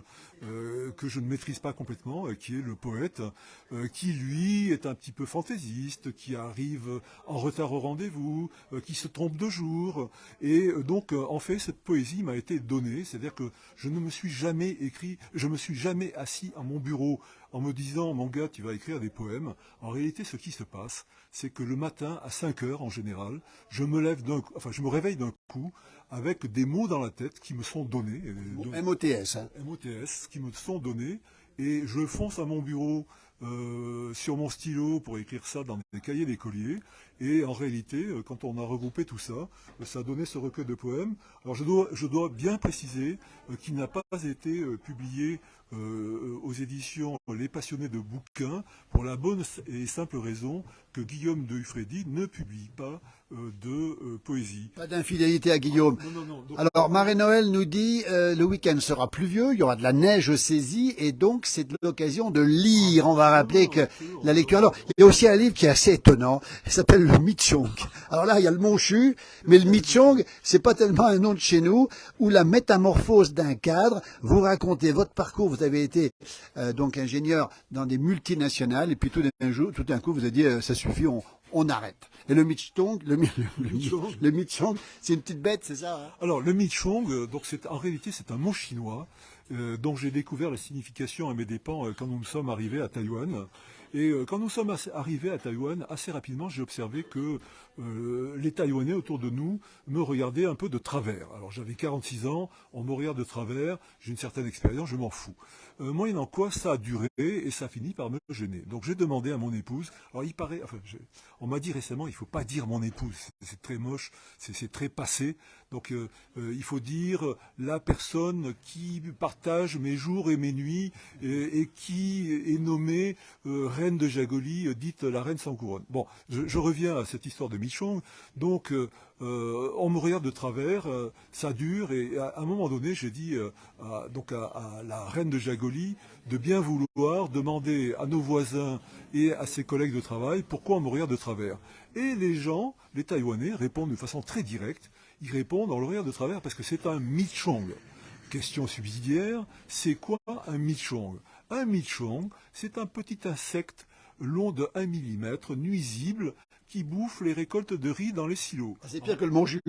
que je ne maîtrise pas complètement, qui est le poète, qui lui est un petit peu fantaisiste, qui arrive en retard au rendez-vous, qui se trompe de jour. Et donc, en fait, cette poésie m'a été donnée, c'est-à-dire que je ne me suis suis jamais écrit, je me suis jamais assis à mon bureau en me disant, mon gars, tu vas écrire des poèmes. En réalité, ce qui se passe, c'est que le matin, à 5 heures en général, je me réveille d'un coup avec des mots dans la tête qui me sont donnés. MOTS. Hein. MOTS, qui me sont donnés, et je fonce à mon bureau sur mon stylo pour écrire ça dans des cahiers d'écoliers. Et en réalité, quand on a regroupé tout ça, ça a donné ce recueil de poèmes. Alors je dois bien préciser qu'il n'a pas été publié aux éditions Les Passionnés de bouquins, pour la bonne et simple raison que Guillaume de Hufredi ne publie pas de poésie. Pas d'infidélité à Guillaume. Non. Donc, Alors, Marie-Noël nous dit, le week-end sera pluvieux, il y aura de la neige saisie, et donc c'est l'occasion de lire. On va rappeler que la lecture... Alors, il y a aussi un livre qui est assez étonnant, il s'appelle le Michong. Alors là, il y a le Monchu, mais le Michong, c'est pas tellement un nom de chez nous, où la métamorphose d'un cadre, vous racontez votre parcours, vous avez été donc ingénieur dans des multinationales, et puis tout d'un coup, vous avez dit, ça suffit, on arrête. Et le Michong, le Michong, c'est une petite bête, c'est ça hein? Alors le Michong, donc en réalité c'est un mot chinois dont j'ai découvert la signification à mes dépens quand nous sommes arrivés à Taïwan. Et quand nous sommes arrivés à Taïwan, assez rapidement, j'ai observé que les Taïwanais autour de nous me regardaient un peu de travers. Alors j'avais 46 ans, on me regarde de travers, j'ai une certaine expérience, je m'en fous. Moyennant quoi, ça a duré et ça a fini par me gêner. Donc j'ai demandé à mon épouse, alors il paraît, on m'a dit récemment, il faut pas dire mon épouse, c'est très moche, c'est très passé. Donc il faut dire la personne qui partage mes jours et mes nuits et qui est nommée reine de Jagoli, dite la reine sans couronne. Bon, je reviens à cette histoire de Michong. Donc on me regarde de travers, ça dure, et à un moment donné, j'ai dit à la reine de Jagoli de bien vouloir demander à nos voisins et à ses collègues de travail pourquoi on me regarde de travers. Et les gens, les Taïwanais, répondent de façon très directe. Ils répondent, on le regarde de travers parce que c'est un Michong. Question subsidiaire, c'est quoi un Michong? Un Michong, c'est un petit insecte long de 1 millimètre, nuisible, qui bouffe les récoltes de riz dans les silos. C'est pire que le Monchu.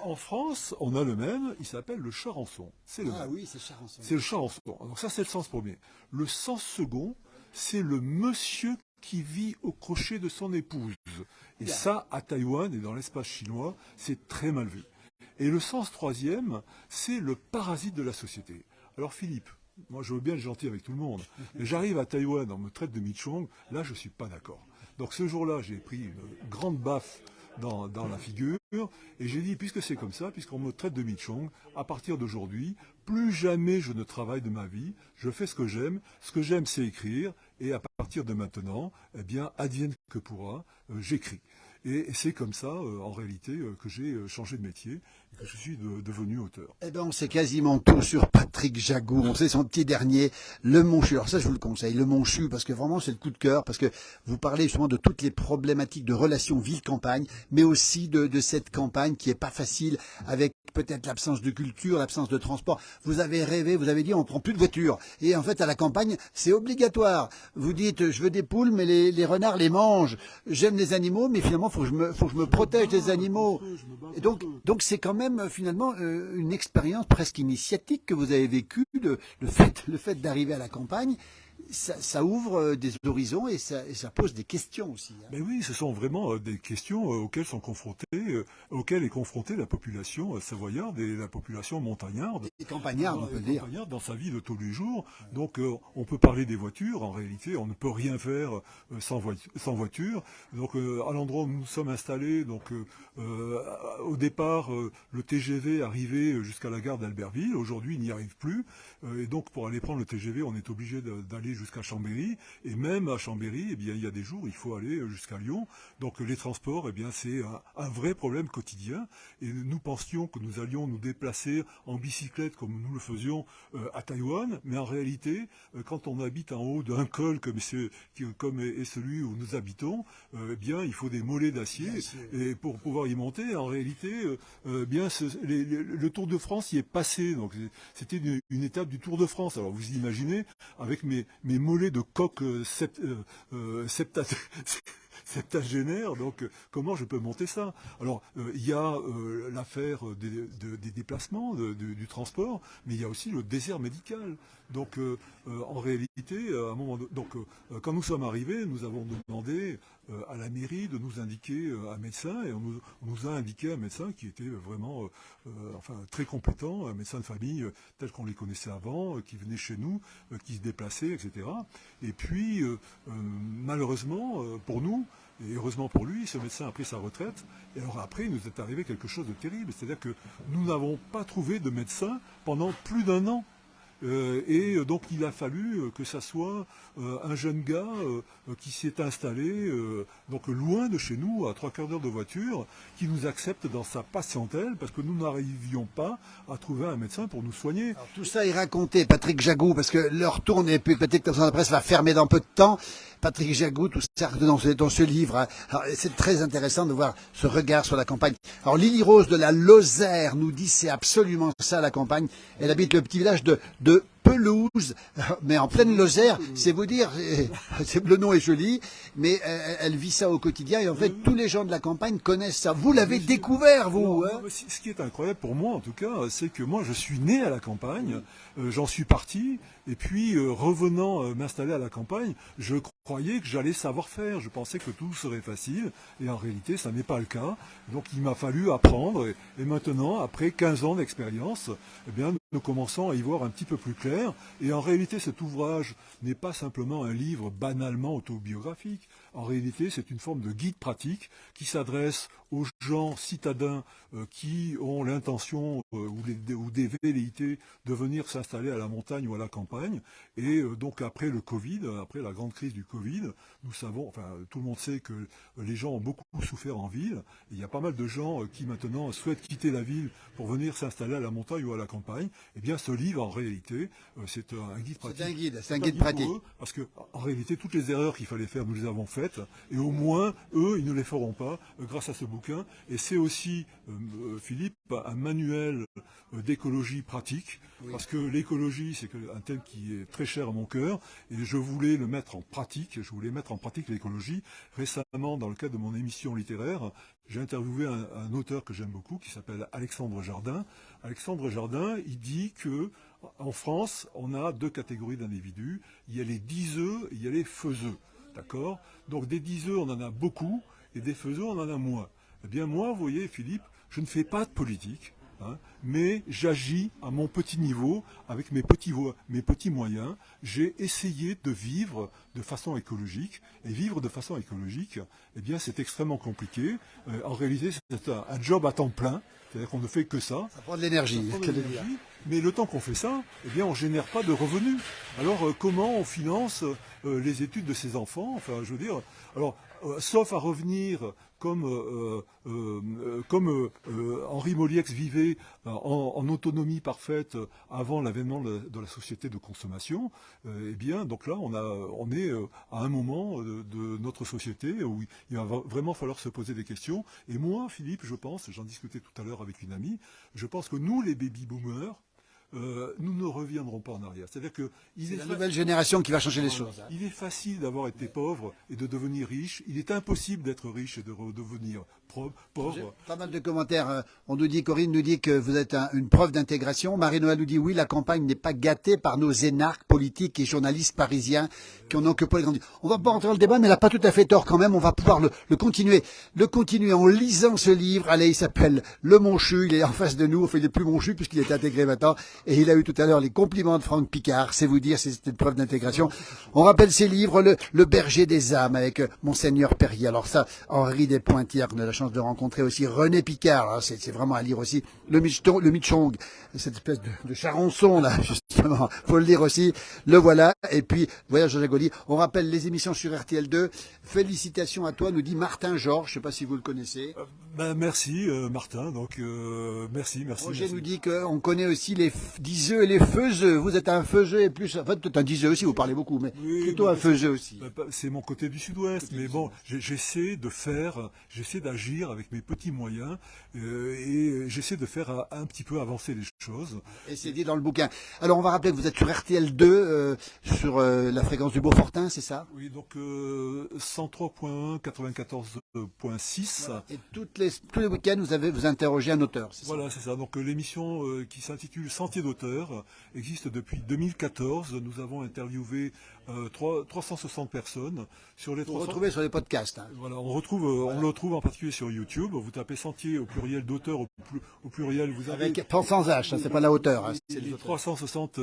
En France, on a le même, il s'appelle le charançon. C'est le même. Oui, c'est charançon. C'est le charançon. Donc ça, c'est le sens premier. Le sens second, c'est le monsieur qui vit au crochet de son épouse. Et ça, à Taïwan et dans l'espace chinois, c'est très mal vu. Et le sens troisième, c'est le parasite de la société. Alors Philippe, moi je veux bien être gentil avec tout le monde, mais j'arrive à Taïwan, on me traite de Michong, là je ne suis pas d'accord. Donc ce jour-là, j'ai pris une grande baffe dans la figure, et j'ai dit, puisque c'est comme ça, puisqu'on me traite de Michong, à partir d'aujourd'hui, plus jamais je ne travaille de ma vie, je fais ce que j'aime c'est écrire, et à partir de maintenant, eh bien, advienne que pourra, j'écris. Et c'est comme ça, en réalité, que j'ai changé de métier et que je suis devenu auteur. Eh ben, on sait quasiment tout sur Patrick Jagou. On sait son petit dernier, Le Monchu. Alors ça, je vous le conseille, Le Monchu, parce que vraiment, c'est le coup de cœur, parce que vous parlez justement de toutes les problématiques de relations ville-campagne, mais aussi de cette campagne qui est pas facile, avec peut-être l'absence de culture, l'absence de transport. Vous avez rêvé, vous avez dit, on prend plus de voiture. Et en fait, à la campagne, c'est obligatoire. Vous dites, je veux des poules, mais les renards les mangent. J'aime les animaux, mais finalement, faut que je me protège des animaux. Et donc c'est quand même finalement une expérience presque initiatique que vous avez vécue, le fait d'arriver à la campagne. Ça ouvre des horizons et ça pose des questions aussi. Hein. Mais oui, ce sont vraiment des questions auxquelles est confrontée la population savoyarde et la population montagnarde. Et campagnarde, on peut le dire. Campagnarde dans sa vie de tous les jours. Donc on peut parler des voitures, en réalité, on ne peut rien faire sans voiture. Donc à l'endroit où nous sommes installés, donc au départ, le TGV arrivait jusqu'à la gare d'Albertville. Aujourd'hui, il n'y arrive plus. Et donc pour aller prendre le TGV, on est obligé d'aller jusqu'à Chambéry, et même à Chambéry, eh bien, il y a des jours, il faut aller jusqu'à Lyon. Donc les transports, eh bien, c'est un vrai problème quotidien. Et nous pensions que nous allions nous déplacer en bicyclette comme nous le faisions à Taïwan, mais en réalité, quand on habite en haut d'un col comme est celui où nous habitons, eh bien, il faut des mollets d'acier. Et pour pouvoir y monter, en réalité, bien, le Tour de France y est passé. Donc c'était une étape du Tour de France. Alors vous imaginez, avec mes mollets de coq septagénaire, donc comment je peux monter ça? Alors, il y a l'affaire des déplacements, du transport, mais il y a aussi le désert médical. Donc, en réalité, à un moment quand nous sommes arrivés, nous avons demandé à la mairie de nous indiquer un médecin, et on nous a indiqué un médecin qui était vraiment très compétent, un médecin de famille tel qu'on les connaissait avant, qui venait chez nous, qui se déplaçait, etc. Et puis, malheureusement pour nous, et heureusement pour lui, ce médecin a pris sa retraite. Et alors après, il nous est arrivé quelque chose de terrible, c'est-à-dire que nous n'avons pas trouvé de médecin pendant plus d'un an. Donc il a fallu que ça soit un jeune gars qui s'est installé donc loin de chez nous, à 3/4 d'heure de voiture, qui nous accepte dans sa patientèle parce que nous n'arrivions pas à trouver un médecin pour nous soigner. Alors, tout ça est raconté, Patrick Jagou, parce que l'heure tourne et puis peut-être que la presse va fermer dans peu de temps. Patrick Jagou, tout ça dans ce livre. Alors, c'est très intéressant de voir ce regard sur la campagne. Alors Lily Rose de la Lozère nous dit c'est absolument ça la campagne. Elle habite le petit village de Pelouse, mais en pleine Lozère, c'est vous dire, le nom est joli, mais elle vit ça au quotidien et en fait tous les gens de la campagne connaissent ça. Vous l'avez découvert, vous hein? Ce qui est incroyable pour moi en tout cas, c'est que moi je suis né à la campagne, j'en suis parti, et puis revenant m'installer à la campagne, je croyais que j'allais savoir faire, je pensais que tout serait facile, et en réalité ça n'est pas le cas, donc il m'a fallu apprendre, et maintenant, après 15 ans d'expérience, eh bien, nous commençons à y voir un petit peu plus clair, et en réalité cet ouvrage n'est pas simplement un livre banalement autobiographique, en réalité c'est une forme de guide pratique qui s'adresse aux gens citadins qui ont l'intention ou des velléités de venir s'installer à la montagne ou à la campagne, et donc après le Covid, après la grande crise du Covid, nous savons, enfin tout le monde sait que les gens ont beaucoup souffert en ville, et il y a pas mal de gens qui maintenant souhaitent quitter la ville pour venir s'installer à la montagne ou à la campagne. Eh bien ce livre en réalité c'est un guide pratique. C'est un guide pratique. Parce que en réalité toutes les erreurs qu'il fallait faire nous les avons faites, et au moins eux ils ne les feront pas grâce à ce bouquin. Et c'est aussi Philippe, un manuel d'écologie pratique, parce que l'écologie c'est un thème qui est très cher à mon cœur, et je voulais le mettre en pratique, l'écologie. Récemment, dans le cadre de mon émission littéraire, j'ai interviewé un auteur que j'aime beaucoup, qui s'appelle Alexandre Jardin. Alexandre Jardin, il dit que en France, on a deux catégories d'individus, il y a les diseux et il y a les faiseux, d'accord? Donc des diseux, on en a beaucoup, et des faiseux, on en a moins. Eh bien moi, vous voyez, Philippe, je ne fais pas de politique, mais j'agis à mon petit niveau, avec mes petits moyens. J'ai essayé de vivre de façon écologique, et vivre de façon écologique, eh bien c'est extrêmement compliqué. En réalité, c'est un job à temps plein, c'est-à-dire qu'on ne fait que ça. Ça prend de l'énergie. Mais le temps qu'on fait ça, eh bien on génère pas de revenus. Alors comment on finance les études de ses enfants? Enfin, je veux dire, alors sauf à revenir comme Henri Moliex vivait en autonomie parfaite avant l'avènement de la société de consommation, eh bien donc là on est à un moment de notre société où il va vraiment falloir se poser des questions. Et moi, Philippe, je pense, j'en discutais tout à l'heure avec une amie, je pense que nous les baby boomers, nous ne reviendrons pas en arrière. C'est-à-dire que c'est la nouvelle génération qui va changer les choses. Il est facile d'avoir été pauvre et de devenir riche. Il est impossible d'être riche et de redevenir pauvre. Pas mal de commentaires. On nous dit, Corinne nous dit que vous êtes une preuve d'intégration. Marie-Noël nous dit oui, la campagne n'est pas gâtée par nos énarques politiques et journalistes parisiens qui en ont que pour les grandes. On va pas rentrer dans le débat, mais elle n'a pas tout à fait tort quand même. On va pouvoir le continuer. Le continuer en lisant ce livre. Allez, il s'appelle Le Monchu. Il est en face de nous. Enfin, il est plus Monchu puisqu'il est intégré maintenant. Et il a eu tout à l'heure les compliments de Franck Picard. C'est vous dire si c'était une preuve d'intégration. On rappelle ses livres, le Berger des âmes avec Monseigneur Perrier. Alors ça, Henri Despointières, on a la chance de rencontrer aussi René Picard. Alors c'est vraiment à lire aussi. Le Michong, cette espèce de charançon là, justement. Faut le lire aussi. Le voilà. Et puis, Voyage de Jagoli. On rappelle les émissions sur RTL2. Félicitations à toi, nous dit Martin Georges. Je sais pas si vous le connaissez. Merci Martin. Donc merci. Roger nous dit qu'on connaît aussi les diseux et les feuseux. Vous êtes un feuseux et plus, enfin peut-être un diseux aussi, vous parlez beaucoup, mais oui, plutôt un feuseux aussi. C'est mon côté du sud-ouest, mais bon, j'essaie d'agir agir avec mes petits moyens et j'essaie de faire un petit peu avancer les choses. Et c'est dit dans le bouquin. Alors on va rappeler que vous êtes sur RTL2, sur la fréquence du Beaufortin, c'est ça? Oui, donc 103.1, 94.6. Voilà. Et tous les week-ends, vous interrogez un auteur, c'est ça? Voilà, c'est ça. Donc l'émission qui s'intitule Sentier d'auteur existe depuis 2014. Nous avons interviewé 360 personnes sur les Vous 300. retrouvez sur les podcasts. Hein. Voilà, on le retrouve en particulier sur YouTube. Vous tapez Sentier au pluriel d'auteur au pluriel. Vous avez Avec sans H, ça c'est pas la hauteur. Hein, c'est les 360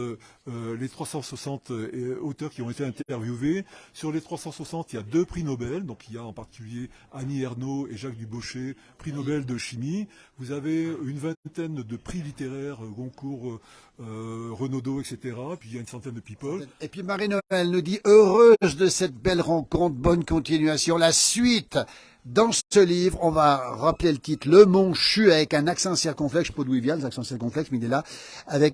auteurs qui ont été interviewés. Sur les 360, il y a 2 prix Nobel. Donc il y a en particulier Annie Ernaux et Jacques Dubochet, prix Nobel de chimie. Vous avez une vingtaine de prix littéraires, Goncourt, Renaudot, etc. Puis il y a une centaine de people. Et puis Marie-Noël nous dit heureuse de cette belle rencontre, bonne continuation. La suite dans ce livre, on va rappeler le titre, Le Monchu avec un accent circonflexe, je sais pas d'où il vient, l'accent circonflexe, mais il est là,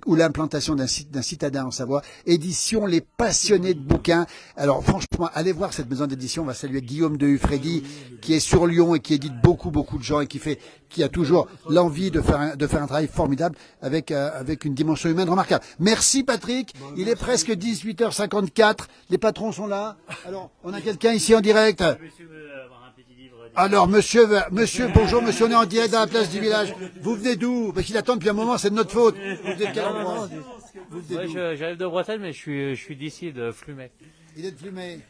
ou l'implantation d'un citadin en Savoie, édition Les Passionnés de bouquins. Alors franchement, allez voir cette maison d'édition, on va saluer Guillaume de Hufredi, qui est sur Lyon et qui édite beaucoup de gens et qui a toujours l'envie de faire un travail formidable avec une dimension humaine remarquable. Merci Patrick, il est presque 18h54, les patrons sont là. Alors, on a quelqu'un ici en direct. Monsieur veut avoir un petit livre. Alors, monsieur, bonjour, monsieur, on est en direct dans la place du village. Vous venez d'où? Parce qu'il attend depuis un moment, c'est de notre faute. Vous venez de quel endroit? Vous venez d'où? J'arrive de Bretagne, mais je suis d'ici, de Flumet. Il est de Flumet.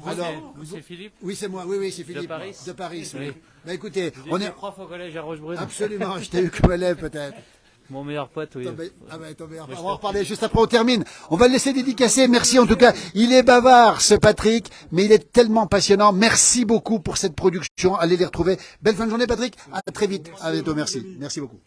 Vous, c'est Philippe? Oui, c'est moi, oui, c'est Philippe. De Paris? Oui. Bah écoutez, On est prof au collège à Rochebrune. Absolument, je t'ai eu comme élève peut-être. Mon meilleur pote, oui. On va en reparler juste après, on termine. On va le laisser dédicacer. Merci en tout cas. Il est bavard, ce Patrick, mais il est tellement passionnant. Merci beaucoup pour cette production. Allez les retrouver. Belle fin de journée, Patrick. À très vite. À bientôt. Merci. Merci beaucoup.